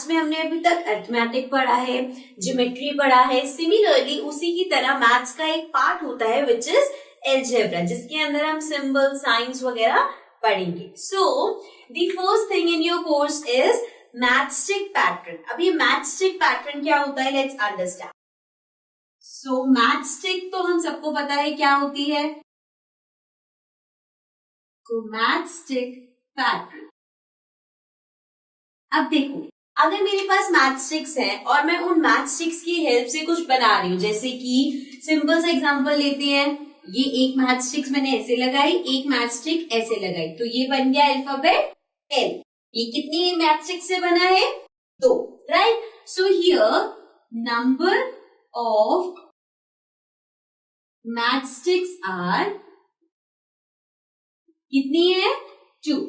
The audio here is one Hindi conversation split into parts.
मैथ्स में हमने अभी तक अरिथमेटिक पढ़ा है, ज्योमेट्री पढ़ा है। सिमिलरली उसी की तरह मैथ्स का एक पार्ट होता है विच इज अलजेब्रा, जिसके अंदर हम सिंबल, साइंस वगैरह पढ़ेंगे। So the first thing in your course is matchstick pattern. अब ये मैथस्टिक पैटर्न क्या होता है, लेट्स अंडरस्टैंड। सो मैथस्टिक तो हम सबको पता है क्या होती है। तो मैथस्टिक पैटर्न, अब देखो, अगर मेरे पास मैथस्टिक्स हैं और मैं उन मैथस्टिक्स की हेल्प से कुछ बना रही हूं, जैसे कि सिंपल सा एग्जांपल लेते हैं, ये एक मैथस्टिक्स मैंने ऐसे लगाई, एक मैथस्टिक ऐसे लगाई, तो ये बन गया अल्फाबेट एल। ये कितनी मैथस्टिक्स से बना है, 2, right. So here number of matchsticks are, कितनी है, 2।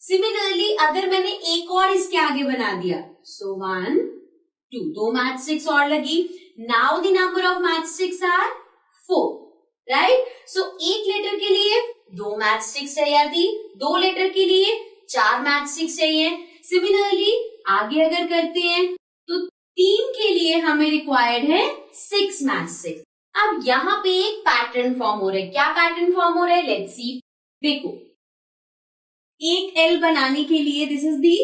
सिमिलरली अगर मैंने एक और इसके आगे बना दिया, सो 1 2, 2 मैथस्टिक्स और लगी। Now the number of matchsticks are 4, right. So एक लेटर के लिए 2 मैथस्टिक्स चाहिए थी, 2 लेटर के लिए 4 मैथस्टिक्स चाहिए। सिमिलरली आगे अगर करते हैं तो 3 के लिए हमें रिक्वायर्ड है 6 मैथस्टिक्स। अब यहाँ पे एक पैटर्न फॉर्म हो रहा है। क्या पैटर्न फॉर्म हो रहा है, लेट्स सी। देखो, एक एल बनाने के लिए, दिस इज दी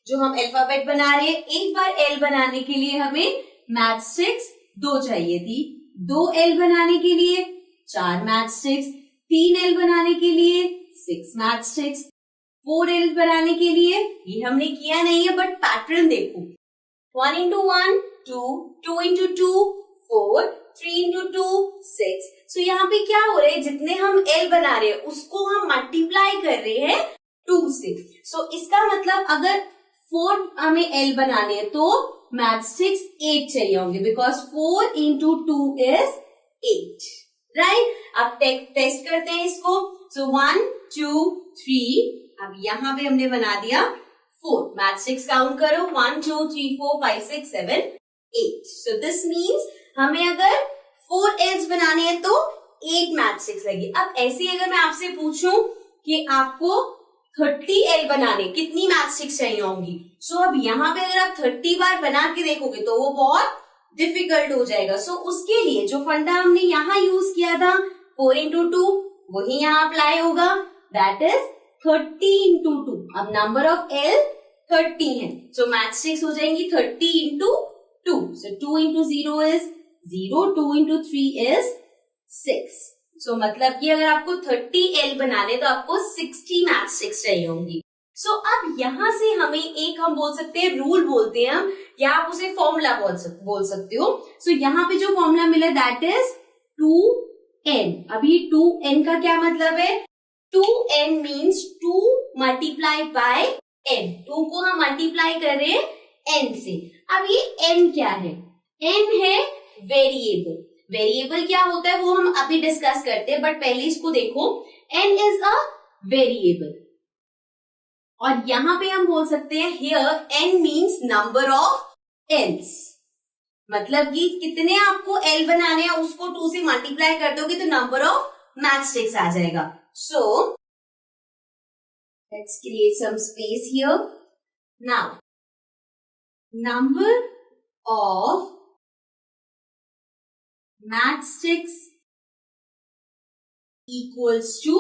जो हम अल्फाबेट बना रहे हैं, एक बार एल बनाने के लिए हमें मैथस्टिक्स 2 चाहिए थी। 2 एल बनाने के लिए 4 मैथस्टिक्स, 3 एल बनाने के लिए 6 मैथस्टिक्स, 4 एल बनाने के लिए, ये हमने किया नहीं है बट पैटर्न देखो, 1 into 1 2, 2 into 2 4, 3 into 2 6। सो यहाँ पे क्या हो रहा है, जितने हम एल बना रहे हैं उसको हम मल्टीप्लाई कर रहे हैं 2 से। सो इसका मतलब अगर 4 हमें एल बनाने हैं तो मैथस्टिक्स 8 चाहिए होंगे, बिकॉज 4 into 2 is 8, राइट। अब टेस्ट करते हैं इसको। सो 1 2 3, अब यहाँ पे हमने बना दिया 4 मैथस्टिक्स, काउंट करो 1 2 3 4 5 6 7 8। सो दिस मीन्स हमें अगर 4 एल्स बनाने हैं तो 8 मैथस्टिक्स लगी। अब ऐसे अगर मैं आपसे पूछूं कि आपको 30 एल बनाने, कितनी मैथस्टिक्स चाहिए होंगी। सो अब यहाँ पे अगर आप 30 बार बना के देखोगे तो वो बहुत डिफिकल्ट हो जाएगा। सो उसके लिए जो फंडा हमने यहाँ यूज किया था 4 into 2, वही यहाँ अप्लाई होगा, दैट इज 30 into 2। अब नंबर ऑफ एल 30 है, सो मैथस्टिक्स हो जाएंगी 30 into 2। So 2 into 0 is 0, 2 into 3 is 6। सो मतलब कि अगर आपको 30 एल बनाने तो आपको 60 मैथस्टिक्स चाहिए होंगी। सो अब यहां से हमें एक हम बोल सकते हैं, रूल बोलते हैं हम, या आप उसे फॉर्मूला बोल सकते हो। सो यहाँ पे जो फॉर्मूला मिला दैट इज 2n। अभी 2n का क्या मतलब है, 2n means 2 multiply by n। 2 को हम मल्टीप्लाई कर रहे हैं n से। अब ये n क्या है, n है वेरिएबल। वेरिएबल क्या होता है वो हम अभी डिस्कस करते हैं, बट पहले इसको देखो, n इज अ वेरिएबल। और यहां पे हम बोल सकते हैं here n means number of else, मतलब कि कितने आपको एल बनाने हैं उसको 2 से मल्टीप्लाई कर दोगे तो नंबर ऑफ मैथस्टिक्स आ जाएगा। So let's create some space here. Now number of matchsticks equals to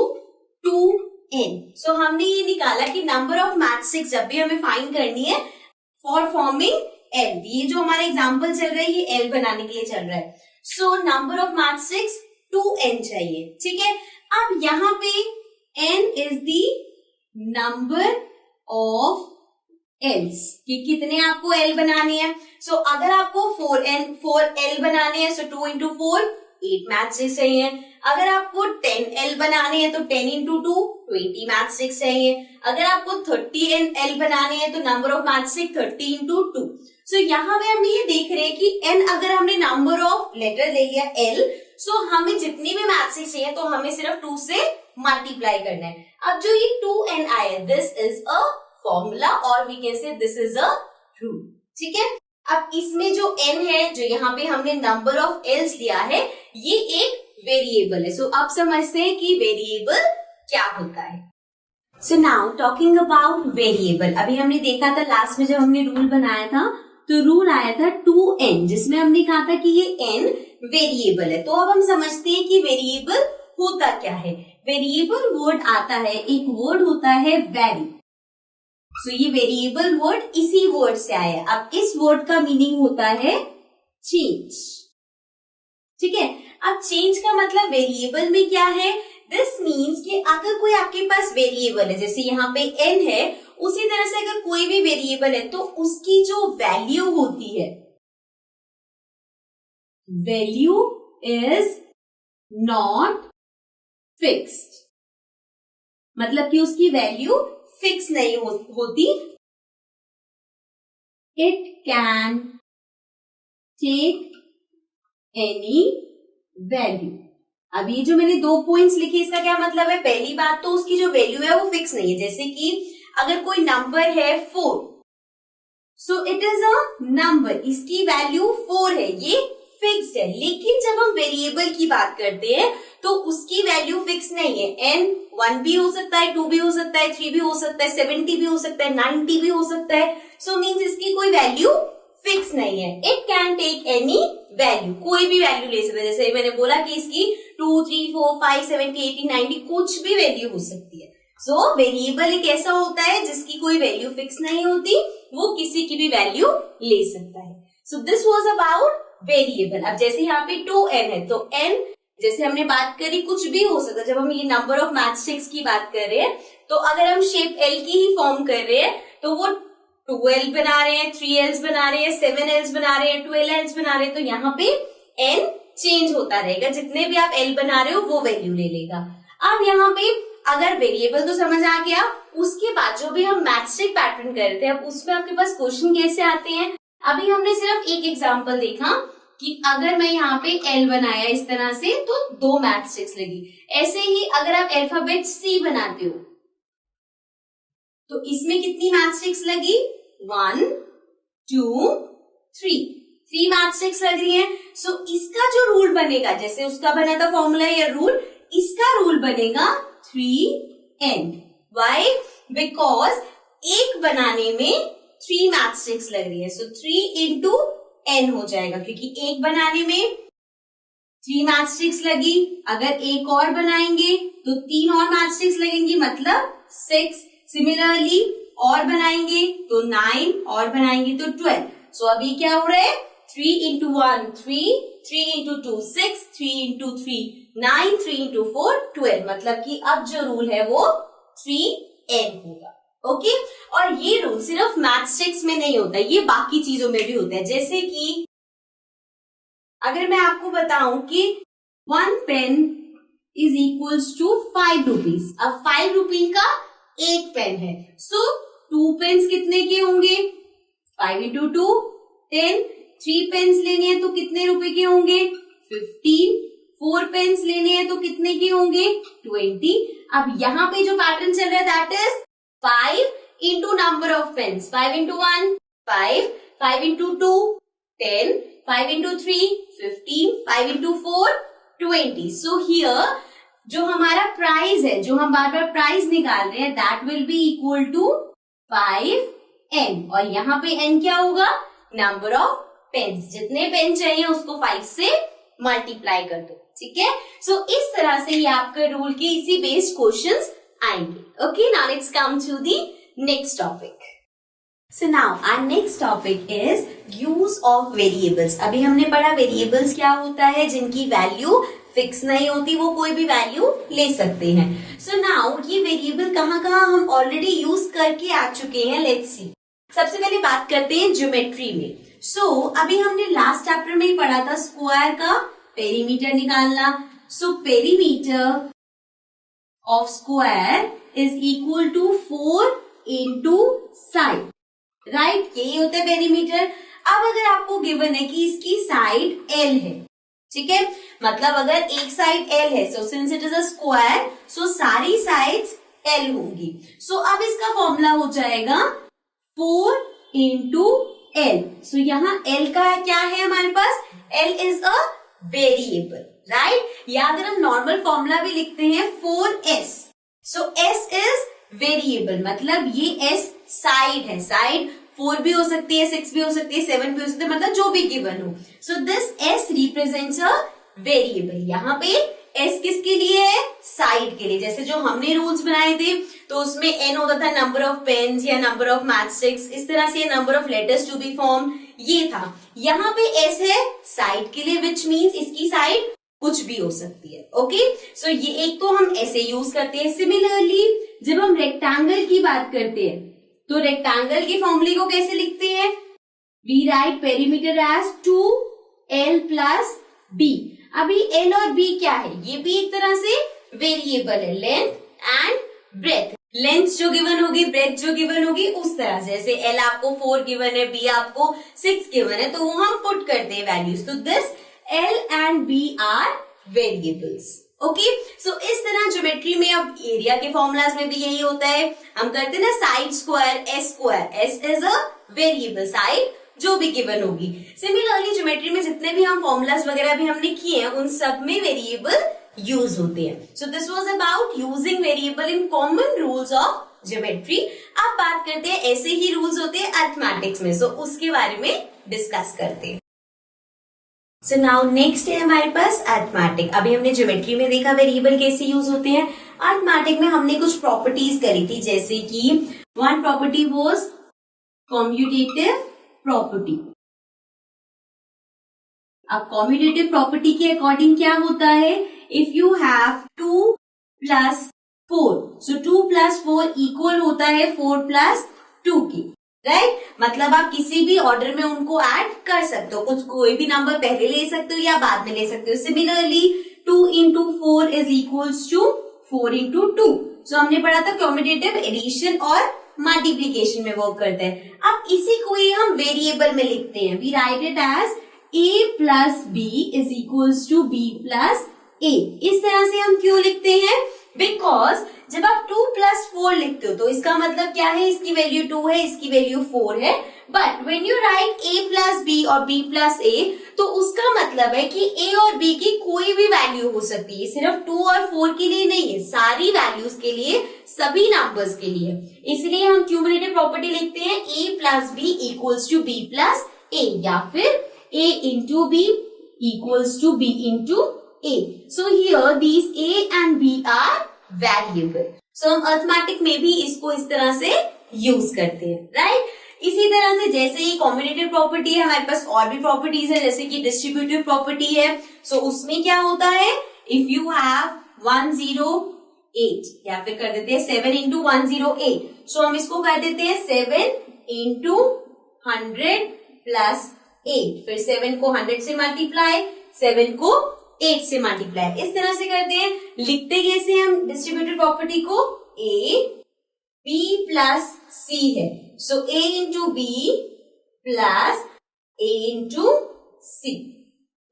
2n। So हमने ये निकाला कि नंबर ऑफ मैथस्टिक्स जब भी हमें फाइंड करनी है फॉर फॉर्मिंग एल, ये जो हमारा एग्जांपल चल रहा है ये एल बनाने के लिए चल रहा है। सो नंबर ऑफ मैथस्टिक्स 2n चाहिए, ठीक है। अब यहाँ पे n is the number of else, कि कितने आपको एल बनाने हैं। सो अगर आपको 4 एल बनाने हैं सो 2 into 4 8 मैथस्टिक्स चाहिए। अगर आपको 10 एल बनाने हैं तो 10 into 2 20 मैथस्टिक्स चाहिए। अगर आपको 30 एल बनाने हैं तो नंबर ऑफ मैथस्टिक्स 30 into 2। सो यहाँ पे हम ये देख रहे हैं कि n अगर हमने नंबर ऑफ लेटर ले लिया l, सो हमें जितनी भी मैथस्टिक्स चाहिए तो हमें सिर्फ 2 से मल्टीप्लाई करना है। अब जो ये 2n आया, दिस इज अ फॉर्मूला और we can say this is a rule, ठीक है। अब इसमें जो n है, जो यहाँ पे हमने नंबर ऑफ एल्स लिया है, ये एक वेरिएबल है। सो अब समझते हैं कि वेरिएबल क्या होता है। So now talking about variable, अभी हमने देखा था लास्ट में जब हमने रूल बनाया था तो रूल आया था 2n, जिसमें हमने कहा था कि ये n वेरिएबल है। तो अब हम समझते हैं कि वेरिएबल होता क्या है। वेरिएबल वर्ड आता है, एक वर्ड होता है वेरी। सो ये वेरिएबल वर्ड इसी वर्ड से आया है। अब इस वर्ड का मीनिंग होता है चेंज, ठीक है। अब चेंज का मतलब वेरिएबल में क्या है, दिस मीन्स कि अगर कोई आपके पास वेरिएबल है, जैसे यहाँ पे n है, उसी तरह से अगर कोई भी वेरिएबल है तो उसकी जो वैल्यू होती है, वैल्यू इज नॉट फिक्स्ड, मतलब कि उसकी वैल्यू फिक्स नहीं होती। It can take any value. अब ये जो मैंने 2 पॉइंट्स लिखे, इसका क्या मतलब है, पहली बात तो उसकी जो वैल्यू है वो फिक्स नहीं है। जैसे कि अगर कोई नंबर है 4, so it is a number, इसकी वैल्यू 4 है, ये फिक्स्ड है। लेकिन जब हम वेरिएबल की बात करते हैं तो उसकी वैल्यू फिक्स नहीं है। n 1 भी हो सकता है, 2 भी हो सकता है, 3 भी हो सकता है, 70 भी हो सकता है, 90 भी हो सकता है। सो मीन्स इसकी कोई वैल्यू फिक्स नहीं है। It can take any value, कोई भी वैल्यू ले सकता है। जैसे मैंने बोला कि इसकी 2, 3, 4, 5, 7, 80, 90 कुछ भी वैल्यू हो सकती है। सो वेरिएबल एक ऐसा होता है जिसकी कोई वैल्यू फिक्स नहीं होती, वो किसी की भी वैल्यू ले सकता है। So this was about variable. अब जैसे यहाँ पे 2n है तो n, जैसे हमने बात करी, कुछ भी हो सकता है। जब हम ये नंबर ऑफ मैट्रिक्स की बात कर रहे हैं तो अगर हम शेप L की ही फॉर्म कर रहे हैं तो वो 2L बना रहे हैं, 3Ls बना रहे हैं, 7Ls बना रहे हैं, 12Ls बना रहे हैं, तो यहाँ पे n चेंज होता रहेगा। जितने भी आप L बना रहे हो वो वैल्यू ले लेगा। अब यहाँ पे अगर वेरिएबल तो समझ आ गया, उसके बाद जो भी हम मैट्रिक्स पैटर्न कर रहे थे, अब उसमें आपके पास क्वेश्चन कैसे आते हैं। अभी हमने सिर्फ एक एग्जांपल देखा कि अगर मैं यहाँ पे L बनाया इस तरह से तो 2 मैट्रिक्स लगी। ऐसे ही अगर आप अल्फाबेट C बनाते हो तो इसमें कितनी मैट्रिक्स लगी, 1, 2, 3 मैट्रिक्स लग रही है। सो इसका जो रूल बनेगा, जैसे उसका बना था फॉर्मूला या रूल, इसका रूल बनेगा 3n। वाई? बिकॉज एक बनाने में 3 मैट्रिक्स लग रही है। सो 3 इंटू n हो जाएगा, क्योंकि एक बनाने में 3 मैट्रिक्स लगी। अगर एक और बनाएंगे तो 3 और मैट्रिक्स लगेंगी, मतलब 6। सिमिलरली और बनाएंगे तो 9, और बनाएंगे तो 12। सो अभी क्या हो रहा है, 3 इंटू 1 3, 3 इंटू 2 6, 3 इंटू 3 9, 3 इंटू 4 12। मतलब कि अब जो रूल है वो 3n होगा। ओके, और ये रूल सिर्फ मैथ्स में नहीं होता, ये बाकी चीजों में भी होता है। जैसे कि अगर मैं आपको बताऊं कि 1 pen is equals to 5 rupees. अब 5 रुपी का एक पेन है, सो 2 पेन्स कितने के होंगे, 5 इंटू 2 10। 3 पेन्स लेने हैं तो कितने रुपए के होंगे, 15। 4 पेन्स लेने हैं तो कितने के होंगे, 20। अब यहाँ पे जो पैटर्न चल रहा है that is 5 into number of pens. 5 into 1 5, 5 into 2 10, 5 into 3 15, 5 into 4 20। So here जो हमारा प्राइस है, जो हम बार बार प्राइस निकाल रहे हैं, that will be equal to 5n। और यहाँ पे n क्या होगा, नंबर ऑफ पेन्स। जितने पेन चाहिए उसको 5 से मल्टीप्लाई कर दो, ठीक है। सो इस तरह से ये आपके रूल के इसी बेस्ड क्वेश्चंस आएंगे। Okay, now let's come to the next topic. So now our next topic is use of variables। अभी हमने पढ़ा वेरिएबल्स क्या होता है, जिनकी वैल्यू फिक्स नहीं होती, वो कोई भी वैल्यू ले सकते हैं। So now ये वेरिएबल कहाँ हम ऑलरेडी यूज करके आ चुके हैं, लेट्स सी। सबसे पहले बात करते हैं ज्योमेट्री में। अभी हमने लास्ट चैप्टर में ही पढ़ा था स्क्वायर का पेरीमीटर निकालना। Perimeter of square is equal to 4 into side, right, यही होता है पेरीमीटर। अब अगर आपको गिवन है कि इसकी साइड L है, ठीक है, मतलब अगर एक साइड L है, so since it is a square, so सारी साइड्स L होंगी। सो अब इसका फॉर्मूला हो जाएगा 4 इंटू L। सो यहाँ L का क्या है हमारे पास, L is a variable, right. या अगर हम नॉर्मल फॉर्मूला भी लिखते हैं 4s, so S is variable, मतलब ये s साइड है, साइड 4 भी हो सकती है, 6 भी हो सकती है, 7 भी हो सकती है, मतलब जो भी गिवन हो. So this s represents a variable. यहाँ पे s किसके लिए है? साइड के लिए. जैसे जो हमने रूल्स बनाए थे तो उसमें n होता था नंबर ऑफ पेन्स या नंबर ऑफ मैचस्टिक्स, इस तरह से number of letters to be form, ये था. यहाँ पे s है साइड के लिए, विच मीन्स इसकी साइड कुछ भी हो सकती है. ओके, सो ये एक तो हम ऐसे यूज करते हैं. सिमिलरली जब हम रेक्टेंगल की बात करते हैं तो रेक्टेंगल के फॉर्मूले को कैसे लिखते हैं? We write perimeter as 2l plus b. अभी l और b क्या है? ये भी एक तरह से वेरिएबल है, लेंथ एंड ब्रेथ. लेंथ जो गिवन होगी, ब्रेथ जो गिवन होगी, उस तरह से. जैसे l आपको 4 गिवन है, b आपको 6 गिवन है, तो वो हम पुट करते हैं वैल्यूज. तो this l and b are variables. Okay, so इस तरह ज्योमेट्री में, अब एरिया के फॉर्मूलाज में भी यही होता है. हम करते हैं ना side square, s square, s is a variable, side जो भी गिवन होगी. सिमिलरली ज्योमेट्री में जितने भी हम फॉर्मूलाज वगैरह भी हमने किए हैं, उन सब में वेरिएबल यूज होते हैं. सो this was about using variable in common rules of geometry. अब बात करते हैं ऐसे ही रूल्स होते हैं अरिथमेटिक्स में, सो उसके बारे में डिस्कस करते हैं. सो नाउ नेक्स्ट है हमारे पास अरिथमेटिक. अभी हमने ज्योमेट्री में देखा वेरिएबल कैसे यूज होते हैं. अरिथमेटिक में हमने कुछ प्रॉपर्टीज करी थी, जैसे कि one property was commutative property. अब कॉम्यूटेटिव प्रॉपर्टी के अकॉर्डिंग क्या होता है? If you have 2 plus 4, so 2 plus 4 equal होता है 4 प्लस 2 की, राइट? मतलब आप किसी भी ऑर्डर में उनको ऐड कर सकते हो, कुछ कोई भी नंबर पहले ले सकते हो या बाद में ले सकते हो. Similarly 2 into 4 is equals to 4 into 2. So हमने पढ़ा था कॉम्यूटेटिव एडिशन और मल्टीप्लीकेशन में वर्क करता है. अब इसी को ही हम वेरिएबल में लिखते हैं. We write it as a plus b is equals to b plus a. इस तरह से हम क्यों लिखते हैं? बिकॉज जब आप 2 प्लस 4 लिखते हो तो इसका मतलब क्या है? इसकी वैल्यू 2 है, इसकी वैल्यू 4 है. But when you right a plus b और b प्लस a, तो उसका मतलब है कि a और b की कोई भी वैल्यू हो सकती है, सिर्फ 2 और 4 के लिए नहीं है, सारी वैल्यूज के लिए, सभी नंबर्स के लिए. इसलिए हम क्यूमुलेटिव प्रॉपर्टी लिखते हैं a plus b equals to b plus a, या फिर a into b equals to b into a. So here these a and b are variable. So हम अरिथमेटिक में भी इसको इस तरह से यूज करते हैं, राइट? इसी तरह से जैसे ही कॉम्बिनेटिव प्रॉपर्टी है, हमारे पास और भी प्रॉपर्टीज है, जैसे कि डिस्ट्रीब्यूटिव प्रॉपर्टी है. सो उसमें क्या होता है? इफ यू हैव 108, या फिर कर देते हैं 7 इंटू 108. सो हम इसको कर देते हैं 7 इंटू 100 प्लस 8. फिर 7 को 100 से मल्टीप्लाई, 7 को 8 से मल्टीप्लाई, इस तरह से करते हैं. लिखते कैसे हम डिस्ट्रीब्यूटिव प्रॉपर्टी को? a b प्लस c है. सो a into b plus a into c,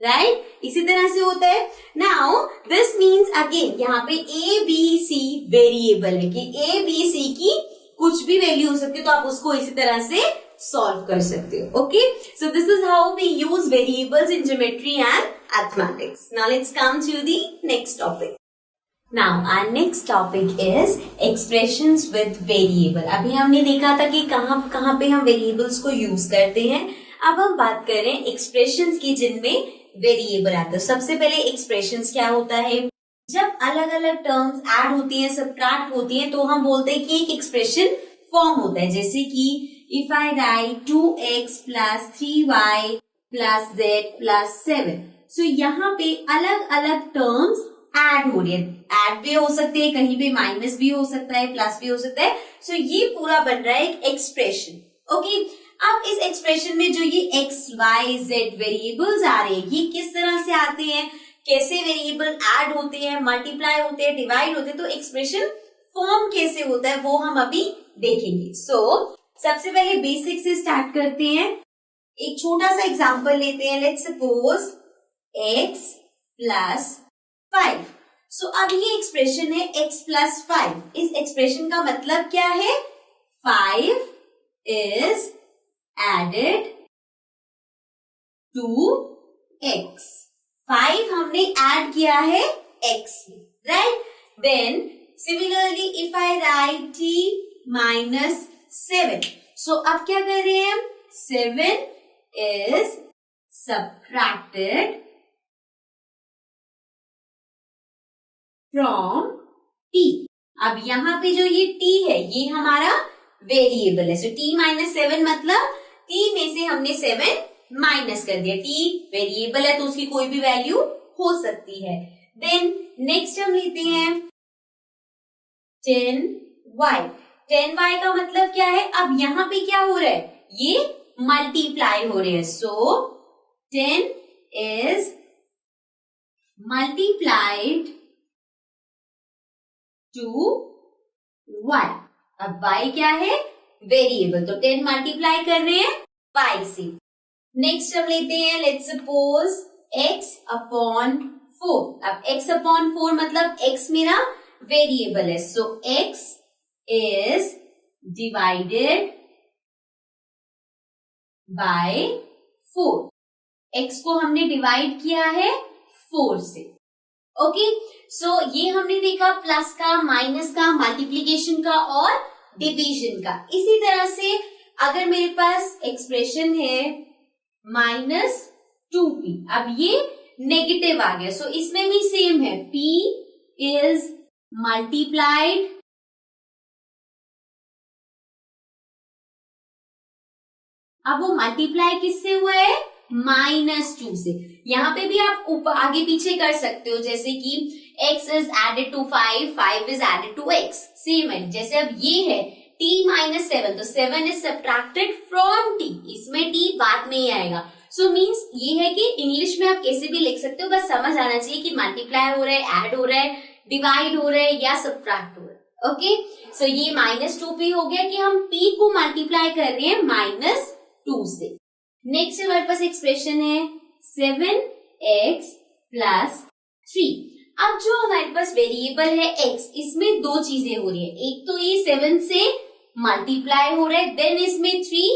right? इसी तरह से होता है. नाउ दिस मीन्स अगेन यहाँ पे a b c वेरिएबल है कि a b c की कुछ भी वैल्यू हो सकती है, तो आप उसको इसी तरह से सॉल्व कर सकते हो. Okay, so this is how we use variables in geometry and arithmetics. Now let's come to the next topic. Now our next topic is expressions with variable. अभी हमने देखा था कि कहाँ पे हम वेरिएबल्स को यूज करते हैं. अब हम बात कर रहे हैं एक्सप्रेशंस की जिनमें वेरिएबल आता है. सबसे पहले एक्सप्रेशंस क्या होता है? जब अलग अलग टर्म्स ऐड होती हैं, सबट्रैक्ट होती हैं, तो हम बोलते हैं कि एक एक्सप्रेशन फॉर्म होता है. जैसे कि if I write 2x plus 3y plus z plus 7. So यहाँ पे अलग अलग टर्म्स ऐड हो रही है. ऐड भी हो सकते हैं, कहीं पे माइनस भी हो सकता है, प्लस भी हो सकता है. सो ये पूरा बन रहा है एक एक्सप्रेशन. ओके, अब इस एक्सप्रेशन में जो ये x, y, z वेरिएबल्स आ रहे हैं, ये किस तरह से आते हैं, कैसे वेरिएबल ऐड होते हैं, मल्टीप्लाई होते हैं, डिवाइड होते हैं, तो एक्सप्रेशन फॉर्म कैसे होता है वो हम अभी देखेंगे. सो सबसे पहले बेसिक से स्टार्ट करते हैं. एक छोटा सा एग्जांपल लेते हैं. Let's suppose x plus 5. सो अब ये एक्सप्रेशन है x प्लस 5. इस एक्सप्रेशन का मतलब क्या है? 5 इज एडेड टू x. 5 हमने ऐड किया है x में, right? Then similarly if I write t minus 7, so अब क्या कर रहे हैं हम, 7 is subtracted from t. अब यहाँ पे जो ये t है ये हमारा वेरिएबल है, सो t माइनस 7 मतलब t में से हमने 7 माइनस कर दिया। t वेरिएबल है तो उसकी कोई भी वैल्यू हो सकती है। देन नेक्स्ट हम लेते हैं 10y। 10y का मतलब क्या है, अब यहाँ पे क्या हो रहा है, ये मल्टीप्लाई हो रहे हैं, सो 10 is multiplied to y। अब y क्या है, वेरिएबल, तो 10 मल्टीप्लाई कर रहे हैं y से। नेक्स्ट हम लेते हैं, लेट्स सपोज x अपॉन 4। अब x अपॉन 4 मतलब x मेरा वेरिएबल है, सो x is divided by 4। x को हमने डिवाइड किया है 4 से। ओके, सो ये हमने देखा प्लस का, माइनस का, मल्टीप्लीकेशन का और डिवीजन का। इसी तरह से अगर मेरे पास एक्सप्रेशन है -2p, अब ये नेगेटिव आ गया, सो इसमें भी सेम है, p is multiplied अब वो मल्टीप्लाई किससे हुआ है, -2 से। यहाँ पे भी आप ऊपर आगे पीछे कर सकते हो, जैसे कि x is added to 5, 5 is added to x, same है। जैसे अब ये है t माइनस 7, तो 7 is subtracted from t, इसमें t बाद में ही आएगा। सो मीन्स ये है कि इंग्लिश में आप कैसे भी लिख सकते हो, बस समझ आना चाहिए कि मल्टीप्लाई हो रहा है, ऐड हो रहा है, डिवाइड हो रहा है या सब्ट्रैक्ट हो रहा है। ओके, सो ये -2p हो गया कि हम p को मल्टीप्लाई कर रहे हैं -2 से। नेक्स्ट हमारे पास एक्सप्रेशन है 7x प्लस 3। अब जो हमारे पास वेरिएबल है x, इसमें दो चीजें हो रही है, एक तो ये 7 से मल्टीप्लाई हो रहा है, देन इसमें 3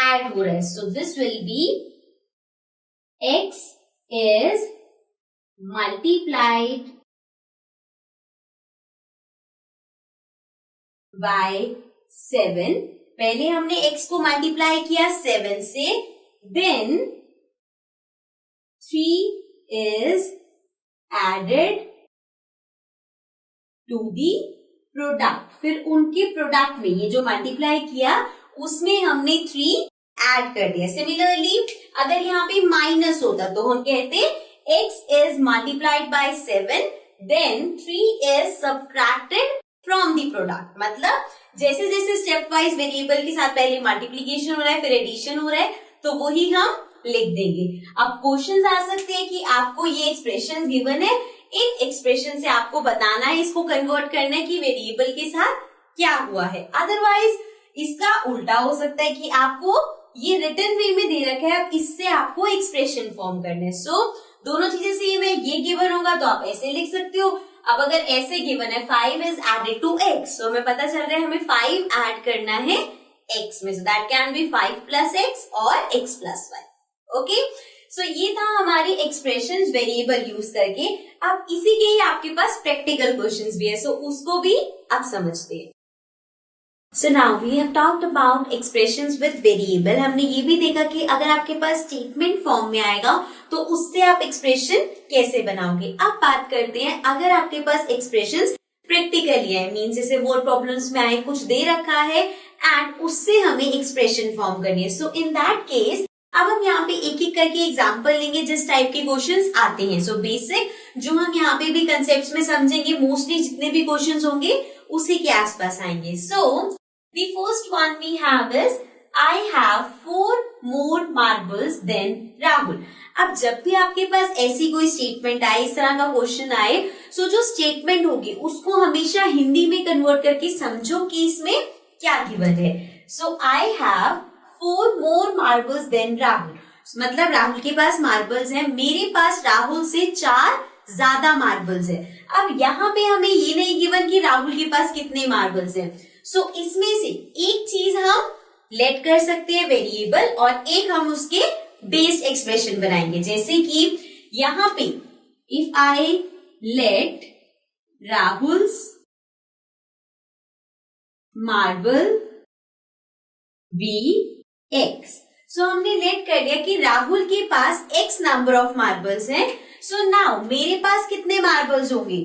ऐड हो रहा है, so this will be x is multiplied by 7। पहले हमने x को मल्टीप्लाई किया 7 से, then 3 is added to the product, फिर उनके प्रोडक्ट में ये जो मल्टीप्लाई किया उसमें हमने 3 ऐड कर दिया। सिमिलरली अगर यहाँ पे माइनस होता तो हम कहते x is multiplied by 7, then 3 is subtracted from the product। मतलब जैसे जैसे स्टेप वाइज वेरिएबल के साथ पहले मल्टीप्लीकेशन हो रहा है, फिर एडिशन हो रहा है, तो वही हम लिख देंगे। अब क्वेश्चंस आ सकते हैं कि आपको ये एक्सप्रेशन गिवन है, इन एक्सप्रेशन से आपको बताना है, इसको कन्वर्ट करना है कि वेरिएबल के साथ क्या हुआ है। अदरवाइज इसका उल्टा हो सकता है कि आपको ये रिटन वे में दे रखा है, अब इससे आपको एक्सप्रेशन फॉर्म करना है। सो दोनों चीजें सेम है, ये गिवन होगा तो आप ऐसे लिख सकते हो। अब अगर ऐसे गिवन है 5 is added to x, तो हमें पता चल रहा है हमें 5 ऐड करना है x में, so that can be 5 plus x और x प्लस 5। ओके, सो ये था हमारे एक्सप्रेशंस वेरिएबल यूज करके। अब इसी के ही आपके पास प्रैक्टिकल क्वेश्चंस भी है, सो उसको भी आप समझते हैं। So now we have talked about expressions with variable। हमने ये भी देखा कि अगर आपके पास स्टेटमेंट फॉर्म में आएगा तो उससे आप एक्सप्रेशन कैसे बनाओगे। अब बात करते हैं अगर आपके पास एक्सप्रेशंस प्रैक्टिकली है, मीन जैसे वर्ड प्रॉब्लम्स में आए, कुछ दे रखा है एंड उससे हमें एक्सप्रेशन फॉर्म करनी है। सो इन दैट केस अब हम यहाँ पे एक एक करके एग्जाम्पल लेंगे जिस टाइप के क्वेश्चंस आते हैं। सो बेसिक जो हम यहाँ पे भी कंसेप्ट में समझेंगे, मोस्टली जितने भी क्वेश्चंस होंगे उसी के आसपास आएंगे। सो the first one we have is I have 4 more marbles than Rahul। अब जब भी आपके पास ऐसी कोई स्टेटमेंट आए, इस तरह का क्वेश्चन आए, सो जो स्टेटमेंट होगी उसको हमेशा हिंदी में कन्वर्ट करके समझो कि इसमें क्या गिवन है। सो I have 4 more marbles than Rahul, मतलब राहुल के पास मार्बल्स हैं, मेरे पास राहुल से 4 ज्यादा मार्बल्स है। अब यहाँ पे हमें ये नहीं गिवन कि राहुल के पास कितने मार्बल्स हैं। सो इसमें से एक चीज हम लेट कर सकते हैं वेरिएबल, और एक हम उसके बेस्ड एक्सप्रेशन बनाएंगे। जैसे कि यहाँ पे if I let Rahul's marble be X. So हमने लेट कर लिया कि राहुल के पास एक्स नंबर ऑफ मार्बल्स है। सो नाउ मेरे पास कितने मार्बल्स होंगे?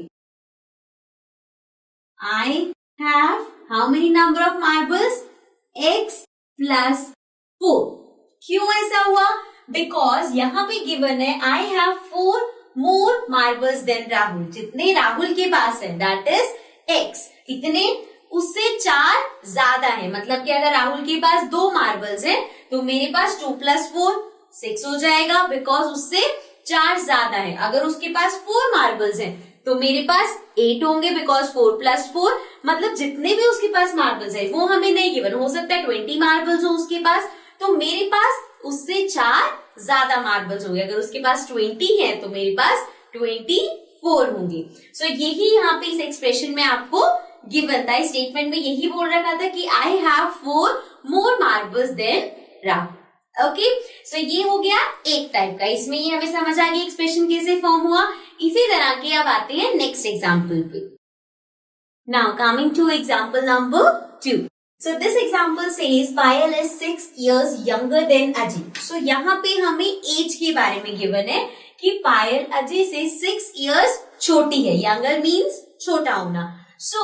I have how many number of marbles? X plus 4. क्यों ऐसा हुआ? Because यहाँ पे given है I have 4 more marbles than Rahul. जितने राहुल के पास है that is X, कितने? उससे 4 ज्यादा है। मतलब कि अगर राहुल के पास 2 मार्बल्स है तो मेरे पास 2 plus 4 6 हो जाएगा, बिकॉज उससे 4 ज्यादा है। अगर उसके पास 4 मार्बल्स है तो मेरे पास 8 होंगे, बिकॉज 4 plus 4, मतलब जितने भी उसके पास मार्बल्स है वो हमें नहीं गिवन। हो सकता है 20 मार्बल्स हो उसके पास, तो मेरे पास उससे 4 ज्यादा मार्बल्स होंगे। अगर उसके पास 20 है तो मेरे पास 24 होंगे। सो यही यहाँ पे इस एक्सप्रेशन में आपको गिवन था, इस स्टेटमेंट में यही बोल रखा था कि I have 4 more marbles then Rahul. Okay, so ये हो गया एक टाइप का। इसमें ये हमें समझ आ गया एक्सप्रेशन कैसे फॉर्म हुआ। इसी तरह के अब आते हैं नेक्स्ट एग्जाम्पल पे। Now coming to example number 2। So this example says Payal is 6 years younger than Ajay. So यहाँ पे हमें एज के बारे में गिवन है कि पायल अजय से 6 years छोटी है। यंगर मीन्स छोटा होना। सो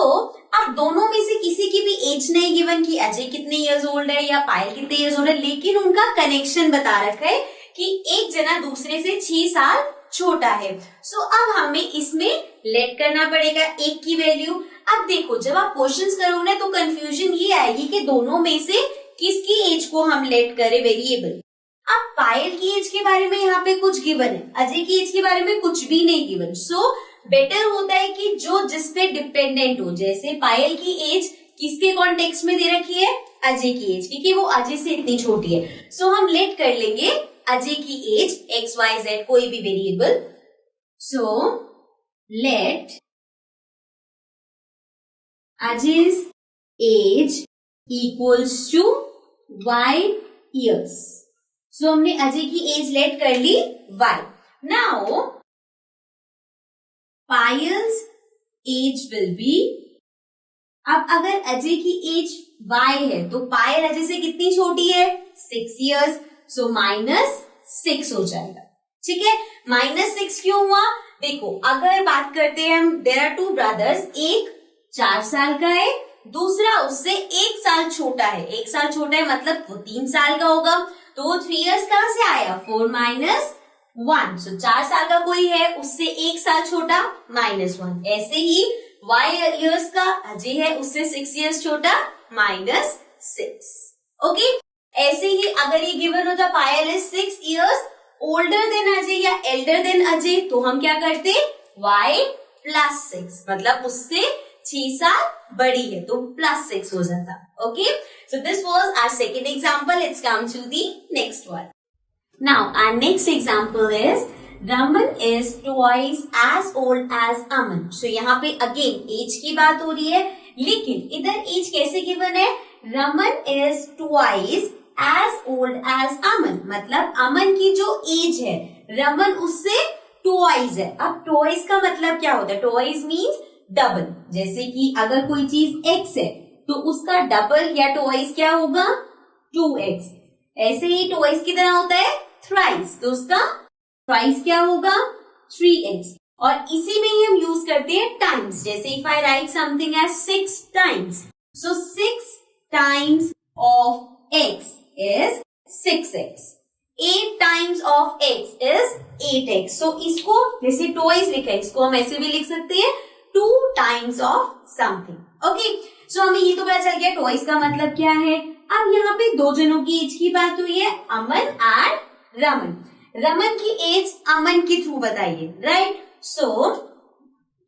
अब दोनों में से किसी की भी एज नहीं गिवन कि अजय कितने इयर्स ओल्ड है या पायल कितने इयर्स ओल्ड है, लेकिन उनका कनेक्शन बता रखा है कि एक जना दूसरे से 6 साल छोटा है। सो अब हमें इसमें लेट करना पड़ेगा एक की वैल्यू। अब देखो, जब आप क्वेश्चंस करोगे तो कंफ्यूजन ये आएगी कि दोनों में से किसकी एज को हम लेट करें वेरिएबल। अब पायल की एज के बारे में यहाँ पे कुछ गिवन है, अजय की एज के बारे में कुछ भी नहीं गिवन। सो बेटर होता है कि जो जिस पे डिपेंडेंट हो। जैसे पायल की एज किसके कॉन्टेक्स्ट में दे रखी है? अजय की एज, क्योंकि वो अजय से इतनी छोटी है। सो हम लेट कर लेंगे अजय की एज एक्स वाई जेड, कोई भी variable. So let Ajay's age equals to y years। So हमने अजय की एज लेट कर ली y। Now Payal's age will be, अब अगर अजय की एज y है तो पायल अजय से कितनी छोटी है? 6 years। सो -6 हो जाएगा। ठीक है, -6 क्यों हुआ? देखो, अगर बात करते हैं हम, देयर आर 2 brothers, एक 4 साल का है, दूसरा उससे 1 साल छोटा है। 1 साल छोटा है मतलब वो 3 साल का होगा, तो वो 3 years कहां से आया? 4 - 1। सो 4 साल का कोई है, उससे 1 साल छोटा, -1। ऐसे ही y years का अजय है, उससे 6 years छोटा, -6। ओके, ऐसे ही अगर ये गिवन होता Payal is 6 years older than Ajay या एल्डर देन अजय, तो हम क्या करते? y +6, मतलब उससे 6 साल बड़ी है तो +6 हो जाता। Okay, so this was our second example. Let's come to the next one. Now our next example is Raman is twice as old as Aman. So यहाँ पे अगेन एज की बात हो रही है, लेकिन इधर एज कैसे गिवन है? Raman is twice as old as Aman, मतलब अमन की जो एज है रमन उससे ट्वाइस है। अब ट्वाइस का मतलब क्या होता है? Twice means double. जैसे कि अगर कोई चीज x है तो उसका डबल या ट्वाइस क्या होगा? 2x। ऐसे ही ट्वाइस की तरह होता है थ्राइस, तो उसका थ्राइस क्या होगा? 3x। और इसी में ही हम यूज करते हैं टाइम्स। जैसे if I write something as 6 times, so 6 times of x is 6x। 8 times of x is 8x। सो इसको जैसे ट्वाइस लिखा है, इसको हम ऐसे भी लिख सकते हैं 2 times of something। ओके, सो हमें ये तो पता चल गया ट्वाइस का मतलब क्या है। अब यहाँ पे 2 जनों की एज की बात हुई है, अमन एंड रमन। रमन की एज अमन के थ्रू बताइए, right? So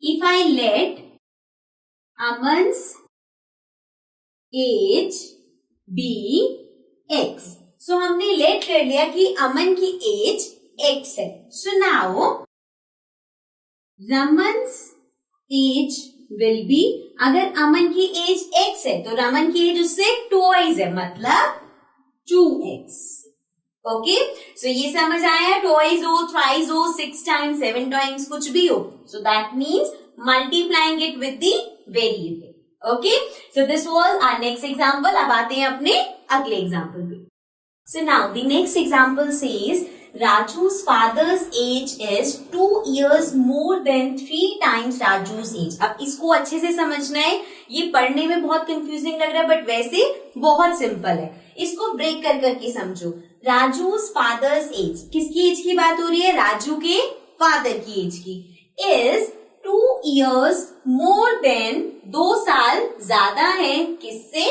if I let Aman's age be X, so हमने लेट कर लिया कि अमन की एज एक्स है। So now Raman's age will be, अगर अमन की एज x है तो रमन की एज उससे ट्वाइस है, मतलब 2x। ओके, सो ये समझ आया? ट्वाइस हो, थ्राइस हो, 6 times, 7 times, कुछ भी हो, so that means multiplying it with the variable. Okay, so this was our next example. अब आते हैं अपने अगले एग्जांपल पे. So now the next example says Raju's father's age is 2 years more than 3 times Raju's age. अब इसको अच्छे से समझना है. ये पढ़ने में बहुत कंफ्यूजिंग लग रहा है बट वैसे बहुत सिंपल है. इसको ब्रेक कर करके समझो. Raju's father's age, किसकी एज की बात हो रही है? राजू के फादर की एज की. is 2 years more than 2 साल ज्यादा है किससे?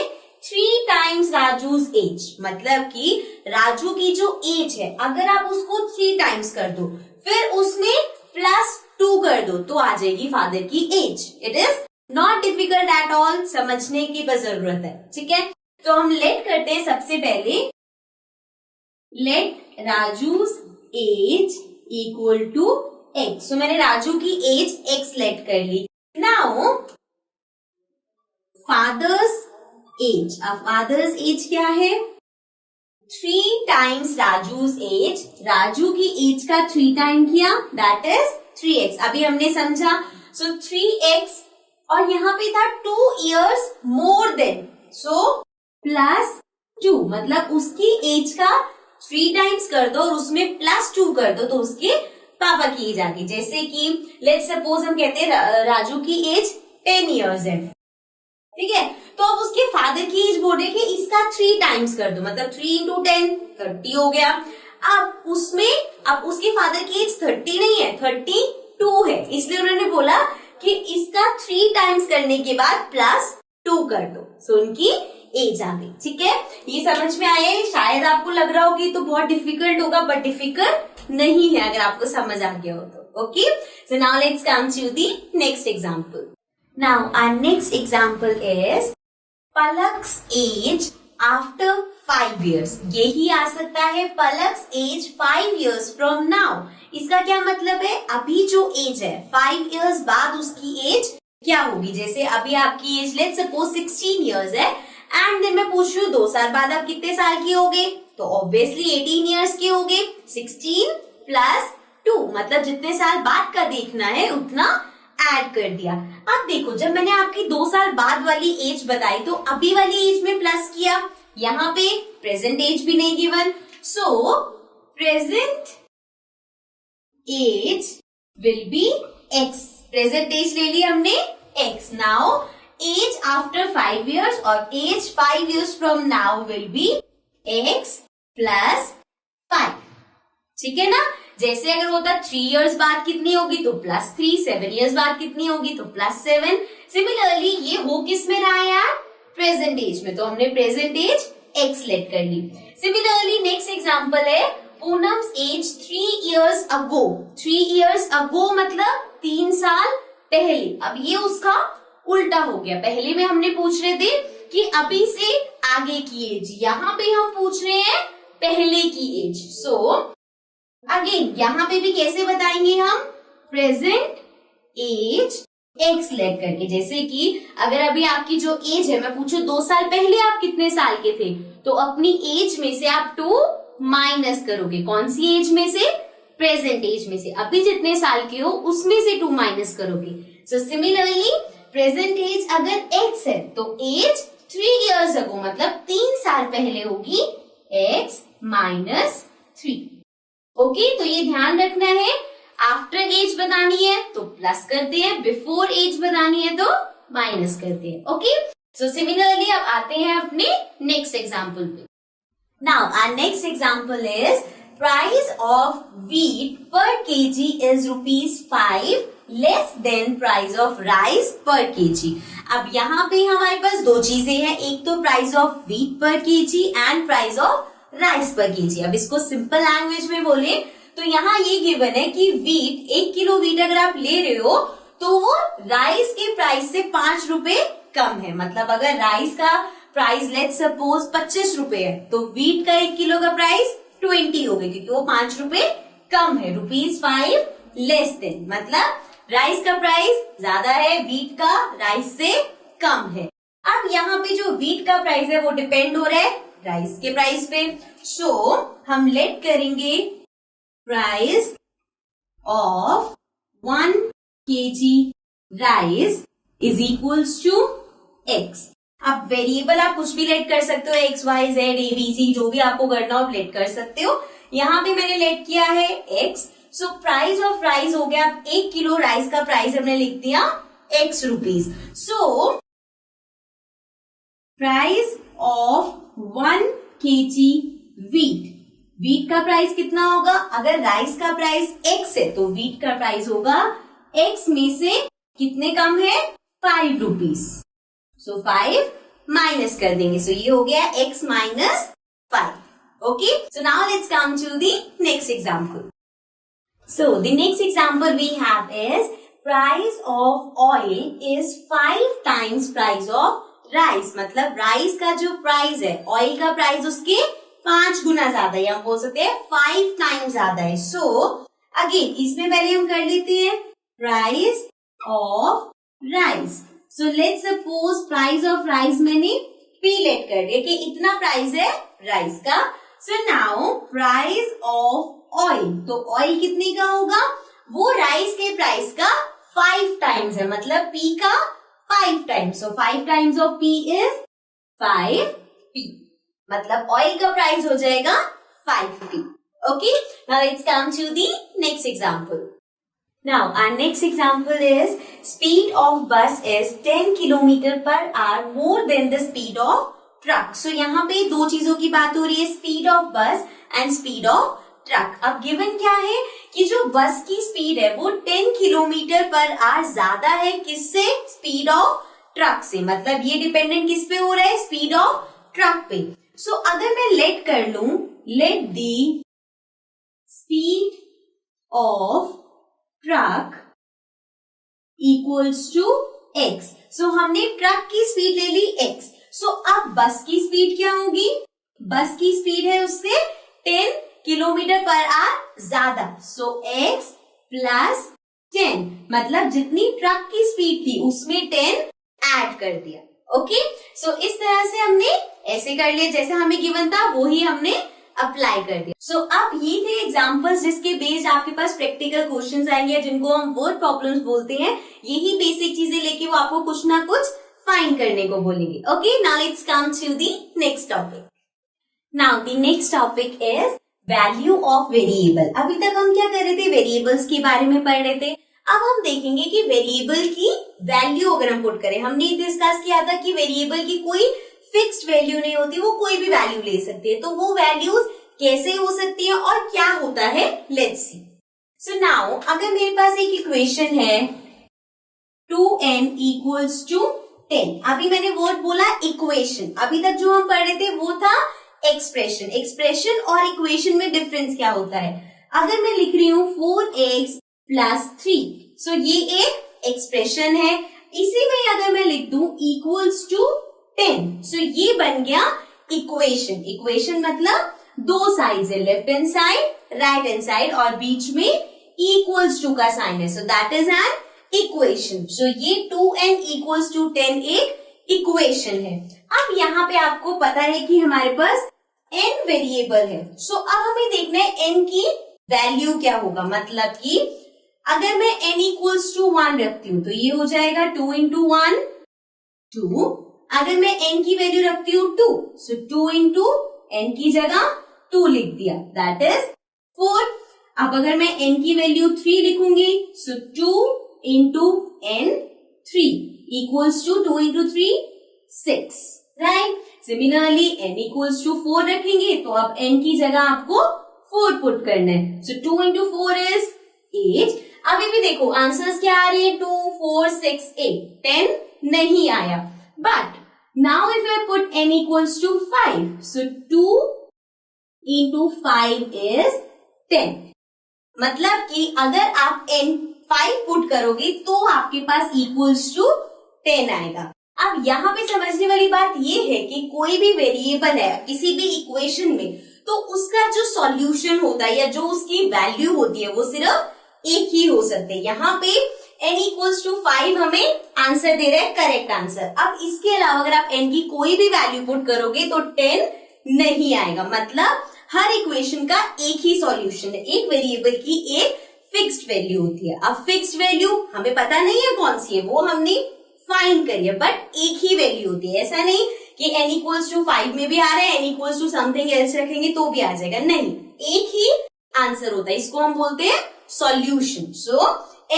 3 times राजू's एज. मतलब कि राजू की जो एज है अगर आप उसको 3 टाइम्स कर दो फिर उसमें +2 कर दो तो आ जाएगी फादर की age. It is not difficult at all. समझने की बस जरूरत है. ठीक है, तो हम लेट करते हैं. सबसे पहले let Raju's age equal to x. So मैंने राजू की एज x लेट कर ली. Now father's age. अब फादर्स एज क्या है? 3 टाइम्स राजू's एज. राजू की एज का 3 टाइम किया दैट इज 3x. अभी हमने समझा. सो 3x और यहाँ पे था 2 years मोर देन, सो +2 मतलब उसकी एज का 3 टाइम्स कर दो और उसमें +2 कर दो तो उसके पापा की एज आ गई. जैसे कि लेट्स सपोज हम कहते हैं राजू की एज 10 years है. ठीक है, तो अब उसके फादर की एज बोले कि इसका 3 टाइम्स कर दो मतलब 3 into 10 30 हो गया. अब उसके फादर की एज 30 नहीं है 32 है. इसलिए उन्होंने बोला कि इसका 3 टाइम्स करने के बाद +2 कर दो. सो उनकी एज आ गई. ठीक है, ये समझ में आया है. शायद आपको लग रहा हो कि तो बहुत डिफिकल्ट होगा बट डिफिकल्ट नहीं है अगर आपको समझ आ गया हो तो. Okay, so now let's come to the next example. Now our next example is Palak's age after 5 years. यही आ सकता है Palak's age 5 years from now. इसका क्या मतलब है? अभी जो एज है 5 years बाद उसकी एज क्या होगी? जैसे अभी आपकी एज लेट्स सपोज 16 years है एंड देन मैं पूछ रही हूँ 2 साल बाद आप कितने साल की होगे? तो ऑब्वियसली 18 years के होगे. 16 + 2 मतलब जितने साल बाद का देखना है उतना ऐड कर दिया. अब देखो जब मैंने आपकी 2 साल बाद वाली एज बताई तो अभी वाली एज में प्लस किया. यहाँ पे प्रेजेंट एज भी नहीं given. So present age will be x. Present age ले ली हमने x. Now age after 5 years और age 5 years from now will be x + 5. ठीक है ना. जैसे अगर होता 3 years बाद कितनी होगी तो +3. 7 years बाद कितनी होगी तो +7. सिमिलरली ये हो किस में रहा है यार? प्रेजेंट एज में. तो हमने प्रेजेंट एज x लेट कर ली. सिमिलरली नेक्स्ट एग्जांपल है पूनम्स एज 3 years अगो. 3 years अगो मतलब 3 साल पहले. अब ये उसका उल्टा हो गया. पहले में हमने पूछ रहे थे कि अभी से आगे की एज, यहाँ पे हम पूछ रहे हैं पहले की एज. सो अगेन यहाँ पे भी कैसे बताएंगे हम? प्रेजेंट एज x लेट करके. जैसे कि अगर अभी आपकी जो एज है मैं पूछूं 2 साल पहले आप कितने साल के थे तो अपनी एज में से आप 2 माइनस करोगे. कौन सी एज में से? प्रेजेंट एज में से. अभी जितने साल के हो उसमें से 2 माइनस करोगे. सो सिमिलरली प्रेजेंट एज अगर x है तो एज 3 years अगो मतलब 3 साल पहले होगी x - 3. ओके, तो ये ध्यान रखना है. आफ्टर एज बतानी है तो प्लस करते हैं, बिफोर एज बतानी है तो माइनस करते हैं. ओके, सो सिमिलरली अब आते हैं अपने नेक्स्ट एग्जांपल पे. Now our next example is price of wheat per K G ₹5 less than price of rice per K. G यहाँ पे हमारे पास 2 चीजें हैं. एक तो price of wheat per KG and price of rice per K. अब इसको सिंपल लैंग्वेज में बोले तो यहाँ ये गिवन है कि व्हीट 1 किलो व्हीट अगर आप ले रहे हो तो वो राइस के प्राइस से 5 रुपए कम है. मतलब अगर राइस का प्राइस लेट्स सपोज 25 रुपए है तो व्हीट का 1 किलो का प्राइस 20 हो गई क्योंकि वो 5 रुपए कम है. ₹5 लेस देन मतलब राइस का प्राइस ज्यादा है, व्हीट का राइस से कम है. अब यहाँ पे जो व्हीट का प्राइस है वो डिपेंड हो रहा है राइस के प्राइस पे. सो हम लेट करेंगे price of 1 kg rice is equals to x। अब वेरिएबल आप कुछ भी लेट कर सकते हो, x, y, z, a, b, c, जो भी आपको करना हो आप लेट कर सकते हो। यहाँ पे मैंने लेट किया है x। So price of rice हो गया, 1 किलो राइस का प्राइस हमने लिख दिया x rupees. So price of 1 kg wheat, wheat का प्राइस कितना होगा? अगर राइस का प्राइस x है तो व्हीट का प्राइस होगा x में से कितने कम है? 5 रुपीज। सो 5 माइनस कर देंगे, सो ये हो गया x minus 5। Okay, so now let's come to the next example. So the next example we have is price of oil is 5 times price of rice. मतलब राइस का जो प्राइस है, ऑयल का प्राइस उसके 5 गुना ज्यादा है, हम बोल सकते हैं 5 टाइम्स ज्यादा है। सो अगेन इसमें पहले हम कर लेते हैं price of rice. So let's suppose price of rice मैंने P लेट कर दिया कि इतना प्राइस है राइस का। So now price of oil, तो ऑयल कितने का होगा? वो राइस के प्राइस का 5 टाइम्स है, मतलब P का 5 times. So 5 times of P is 5P, मतलब ऑयल का प्राइस हो जाएगा 5P। Okay, now let's come to the next example. Now our next example is speed of bus is 10 kilometer per hour more than the speed of truck. So यहाँ पे दो चीजों की बात हो रही है, speed of bus and speed of truck. अब given क्या है कि जो बस की स्पीड है वो 10 किलोमीटर पर आवर ज्यादा है किससे? स्पीड ऑफ ट्रक से। मतलब ये डिपेंडेंट किस पे हो रहा है? स्पीड ऑफ ट्रक पे। सो अगर मैं लेट कर लूं, let the speed of truck equals to x। So हमने ट्रक की स्पीड ले ली x। सो अब बस की स्पीड क्या होगी? बस की स्पीड है उससे 10 किलोमीटर पर आवर ज्यादा। सो x प्लस 10, मतलब जितनी ट्रक की स्पीड थी उसमें 10 ऐड कर दिया। ओके, सो इस तरह से हमने ऐसे कर लिया, जैसे हमें गिवन था वो ही हमने अप्लाई कर दिया। सो अब ये थे एग्जांपल्स जिसके बेस्ड आपके पास प्रैक्टिकल क्वेश्चंस आएंगे, जिनको हम वर्ड प्रॉब्लम्स बोलते हैं। यही बेसिक चीजें लेके वो आपको कुछ ना कुछ फाइंड करने को बोलेंगे। Okay, now let's come to the next topic. Now the next topic is value of variable. अभी तक हम क्या कर रहे थे? वेरिएबल्स के बारे में पढ़ रहे थे। अब हम देखेंगे कि वेरिएबल की वैल्यू अगर हम पुट करें, हमने डिस्कस किया था कि वेरिएबल की कोई फिक्स्ड वैल्यू नहीं होती, वो कोई भी वैल्यू ले सकती है। तो वो वैल्यूज कैसे हो सकती है और क्या होता है, लेट्स सी। सो नाउ अगर मेरे पास एक इक्वेशन है 2n इक्वल्स टू 10। अभी मैंने वर्ड बोला इक्वेशन, अभी तक जो हम पढ़ रहे थे वो था एक्सप्रेशन। एक्सप्रेशन और इक्वेशन में डिफरेंस क्या होता है? अगर मैं लिख रही हूँ 4x प्लस 3, सो ये एक एक्सप्रेशन है। इसी में अगर मैं लिख दूं इक्वल्स टू 10, सो ये बन गया इक्वेशन। इक्वेशन मतलब दो साइड है, left hand side, right hand side, और बीच में इक्वल्स टू का साइन है, so that is an equation. So ये 2n इक्वल्स टू 10 एक इक्वेशन है। अब यहाँ पे आपको पता है कि हमारे पास n वेरिएबल है। सो अब हमें देखना है n की वैल्यू क्या होगा। मतलब कि अगर मैं n इक्वल्स टू 1 रखती हूँ तो ये हो जाएगा 2 इंटू 1 2। अगर मैं n की वैल्यू रखती हूँ 2, सो 2 इंटू n की जगह 2 लिख दिया, दैट इज 4। अब अगर मैं n की वैल्यू 3 लिखूंगी, so 2 into n 3 equals to 2 into 3 6, right. Similarly n equals to 4 रखेंगे तो अब n की जगह आपको 4 पुट करना है, सो 2 इंटू 4 इज 8। अभी भी देखो आंसर्स क्या आ रहे हैं, 2 4 6 8, 10 नहीं आया। But now if I put n equals to 5, so 2 into 5 is 10। मतलब कि अगर आप n 5 पुट करोगे तो आपके पास इक्वल्स टू 10 आएगा। अब यहाँ पे समझने वाली बात ये है कि कोई भी वेरिएबल है किसी भी इक्वेशन में, तो उसका जो सॉल्यूशन होता है या जो उसकी वैल्यू होती है वो सिर्फ एक ही हो सकते हैं। यहाँ पे n इक्वल्स टू 5 हमें आंसर दे रहा है, करेक्ट आंसर। अब इसके अलावा अगर आप n की कोई भी वैल्यू पुट करोगे तो 10 नहीं आएगा। मतलब हर इक्वेशन का एक ही सॉल्यूशन है, एक वेरिएबल की एक फिक्स्ड वैल्यू होती है। अब फिक्स्ड वैल्यू हमें पता नहीं है कौन सी है, वो हमने फाइंड करिए, बट एक ही वैल्यू होती है, ऐसा नहीं कि n इक्वल्स टू 5 में भी आ रहा है, n equals to something else रखेंगे तो भी आ जाएगा, नहीं, एक ही आंसर होता है, इसको हम बोलते हैं solution. So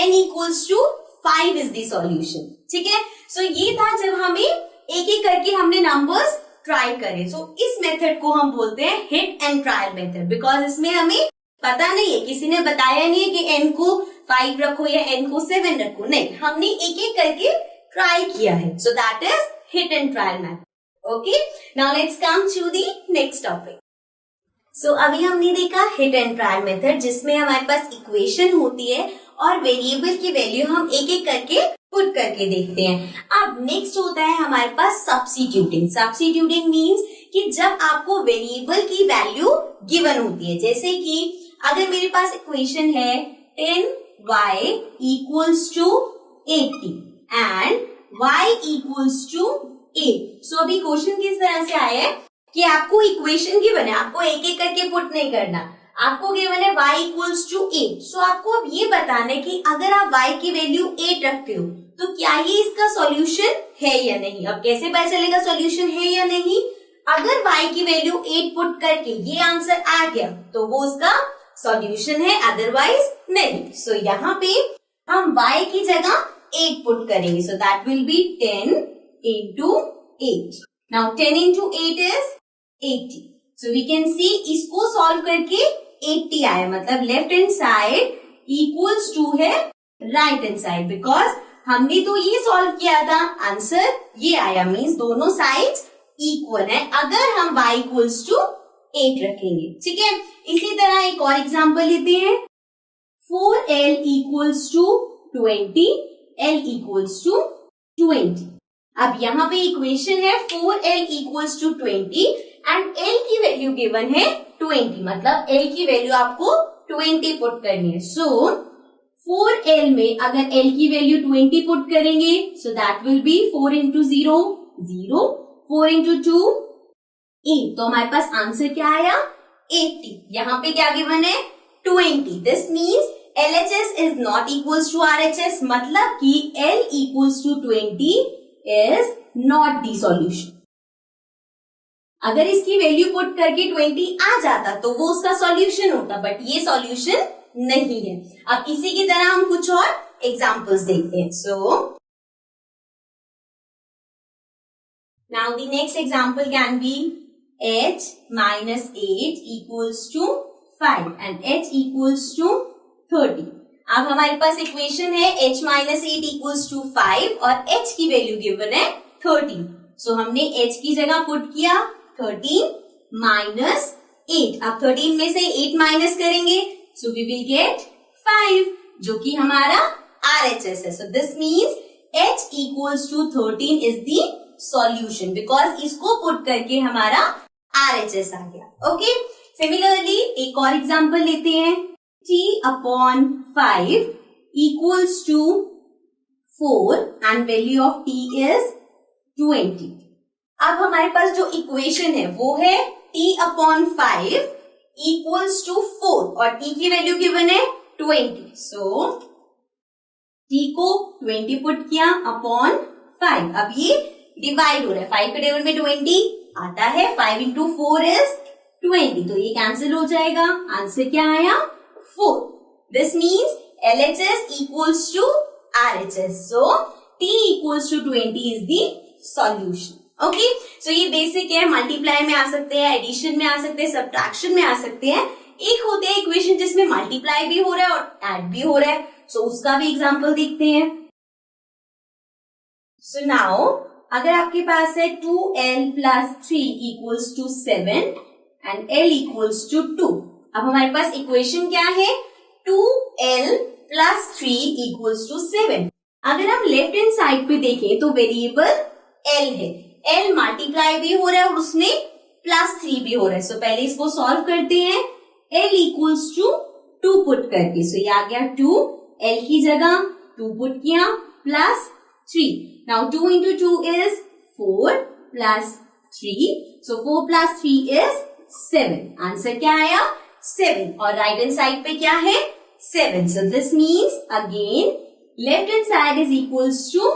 n equals to 5 is the solution, ठीक है। सो ये था जब हमें एक एक करके हमने नंबर्स ट्राई करे। सो इस मेथड को हम बोलते हैं hit and trial method, because इसमें हमें पता नहीं है, किसी ने बताया नहीं है कि n को 5 रखो या n को 7 रखो, नहीं, हमने एक एक करके ट्राई किया है। So that is hit and trial method. Okay, now let's come to the next topic. So अभी हमने देखा हिट एंड ट्रायल मेथड, जिसमें हमारे पास इक्वेशन होती है और वेरिएबल की वैल्यू हम एक एक करके पुट करके देखते हैं। अब नेक्स्ट होता है हमारे पास सब्स्टिट्यूटिंग। सब्स्टिट्यूटिंग मीन्स कि जब आपको वेरिएबल की वैल्यू गिवन होती है, जैसे कि अगर मेरे पास इक्वेशन है 10y equals to 80 and y equals to 8। So अभी क्वेश्चन किस तरह से आया है कि आपको इक्वेशन गिवन है, आपको एक एक करके पुट नहीं करना, आपको गिवन है y इक्वल्स टू 8। सो आपको अब ये बताना है कि अगर आप y की वैल्यू 8 रखते हो तो क्या ये इसका सॉल्यूशन है या नहीं। अब कैसे पता चलेगा सॉल्यूशन है या नहीं, अगर y की वैल्यू 8 पुट करके ये आंसर आ गया तो वो उसका सॉल्यूशन है, अदरवाइज नहीं। सो यहाँ पे हम y की जगह 8 पुट करेंगे, so that will be 10 into 8। Now 10 into 8 is 80। So we can see इसको सॉल्व करके 80 आया, मतलब left hand side equals to है राइट हैंड साइड, बिकॉज हमने तो ये सॉल्व किया था, आंसर ये आया, मीन्स दोनों साइड्स इक्वल है अगर हम y इक्वल्स टू 8 रखेंगे, ठीक है। इसी तरह एक और एग्जांपल लेते हैं, 4l equals to 20, l equals to 20। अब यहाँ पे इक्वेशन है 4l equals to 20 and l की वैल्यू गिवन है 20, मतलब l की वैल्यू आपको 20 पुट करनी है। सो 4l में अगर l की वैल्यू 20 पुट करेंगे, so that will B 4 into 0 0, 4 into 2 8, तो हमारे पास आंसर क्या आया 80। यहाँ पे क्या गिवन है 20। This means LHS is not equals to RHS, मतलब कि L equals to 20 is not the solution। अगर इसकी वैल्यू पुट करके 20 आ जाता तो वो उसका सॉल्यूशन होता, बट ये सॉल्यूशन नहीं है। अब इसी की तरह हम कुछ और एग्जांपल्स देखते हैं। सो now the next example can be h minus 8 equals to 5 and h equals to 30। अब हमारे पास इक्वेशन है h माइनस 8 इक्वल्स टू 5 और h की वैल्यू गिवन है 13। सो हमने h की जगह पुट किया 13 माइनस 8। अब 13 में से 8 माइनस करेंगे, सो वी विल गेट 5, जो कि हमारा RHS है। So this means h equals to 13 is the solution, because इसको पुट करके हमारा RHS आ गया। ओके, सिमिलरली एक और एग्जांपल लेते हैं, t upon 5 equals to 4 and value of t is 20। अब हमारे पास जो इक्वेशन है वो है t upon 5 equals to 4 और t की वैल्यू गिवन है 20। सो t को 20 पुट किया अपॉन 5। अब ये डिवाइड हो रहा है, 5 के टेबल में 20 आता है, 5 इंटू 4 इज 20, तो ये कैंसिल हो जाएगा। आंसर क्या आया 4। This means LHS equals to RHS, so t equals to 20 is the solution। Okay, so ये बेसिक है, मल्टीप्लाई में आ सकते हैं, एडिशन में आ सकते हैं, सब्ट्रैक्शन में आ सकते हैं। एक होते हैं इक्वेशन जिसमें मल्टीप्लाई भी हो रहा है और ऐड भी हो रहा है, सो उसका भी एग्जांपल देखते हैं। सो नाउ अगर आपके पास है 2l plus 3 equals to 7 and l equals to 2। अब हमारे पास इक्वेशन क्या है 2l plus 3 equals to 7। अगर हम लेफ्ट हैंड साइड पे देखें तो वेरिएबल l है, l मल्टीप्लाई भी हो रहा है और उसमें +3 भी हो रहा है। सो पहले इसको सॉल्व करते हैं, l equals to 2 पुट करके। सो ये आ गया 2, l की जगह 2 पुट किया +3। Now 2 into 2 is 4 plus 3. So 4 plus 3 is 7. Answer क्या आया 7 और राइट हैंड साइड पे क्या है 7. So this means again left hand side is equals to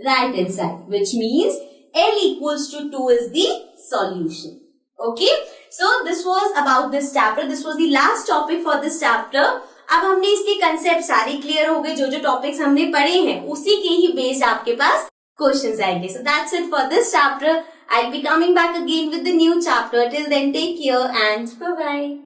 right hand side, which means L equals to 2 is the solution. Okay, so this was about this chapter. This was the last topic for this chapter. अब हमने इसके कंसेप्ट सारे क्लियर हो गए. जो जो टॉपिक्स हमने पढ़े हैं उसी के ही बेस्ड आपके पास क्वेश्चंस आएंगे. So that's it for this chapter. I'll be coming back again with the new chapter. Till then, take care and bye bye.